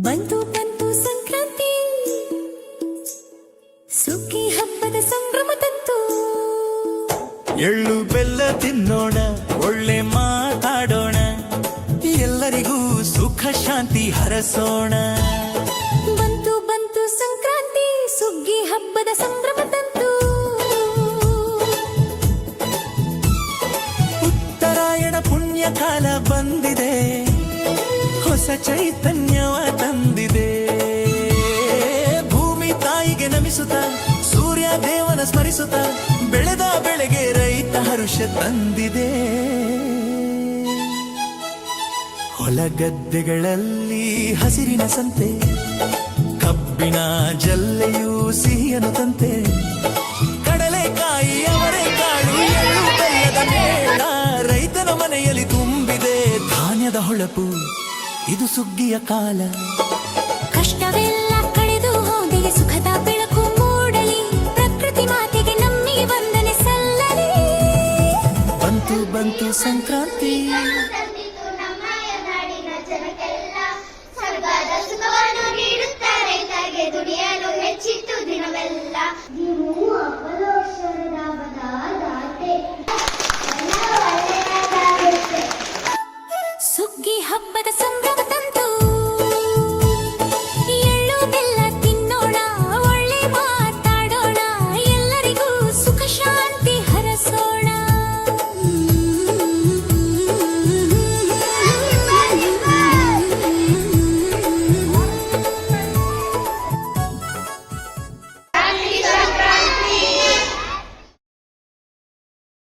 ಬಂತು ಬಂತು ಸಂಕ್ರಾಂತಿ, ಸುಗ್ಗಿ ಹಬ್ಬದ ಸಂಭ್ರಮ ತಂತು. ಎಳ್ಳು ಬೆಲ್ಲ ತಿನ್ನೋಣ, ಒಳ್ಳೆ ಮಾತಾಡೋಣ, ಎಲ್ಲರಿಗೂ ಸುಖ ಶಾಂತಿ ಹರಸೋಣ. ಬಂತು ಬಂತು ಸಂಕ್ರಾಂತಿ, ಸುಗ್ಗಿ ಹಬ್ಬದ ಸಂಭ್ರಮ ತಂತು. ಉತ್ತರಾಯಣ ಪುಣ್ಯ ಕಾಲ ಬಂದಿದೆ, ಹೊಸ ಚೈತನ್ಯವ ತಂದಿದೆ. ಭೂಮಿ ತಾಯಿಗೆ ನಮಿಸುತ್ತ, ಸೂರ್ಯ ದೇವನ ಸ್ಮರಿಸುತ್ತ, ಬೆಳೆದ ಬೆಳೆಗೆ ರೈತ ಹರುಷ ತಂದಿದೆ. ಹೊಲಗದ್ದೆಗಳಲ್ಲಿ ಹಸಿರಿನ ಸಂತೆ, ಕಬ್ಬಿನ ಜಲ್ಲೆಯೂ ಸಿಹಿಯನು ತಂತೆ. ಕಡಲೆಕಾಯಿ ಅವರೆಕಾಳು ಎಳ್ಳು ಬೆಲ್ಲದ ಮೇಳ, ರೈತನ ಮನೆಯಲ್ಲಿ ತುಂಬಿದೆ ಧಾನ್ಯದ ಹೊಳಪು. ಇದು ಸುಗ್ಗಿಯ ಕಾಲ. ಕಷ್ಟವೆಲ್ಲ ಕಳೆದು ಹೋದಿಗೆ ಸುಖದ ಬೆಳಕು ಮೂಡಲಿ, ಪ್ರಕೃತಿ ಮಾತೆಗೆ ನಮ್ಮಿಗೆ ವಂದನೆ ಸಲ್ಲಲಿ. ಬಂತು ಬಂತು ಸಂಕ್ರಾಂತಿ, ಸ್ವರ್ಗದ ಸುಖವನ್ನು ನೀಡುತ್ತಾ ರೈತರಿಗೆ ದುಡಿಯಲು ಹೆಚ್ಚಿತ್ತು ದಿನವೆಲ್ಲ.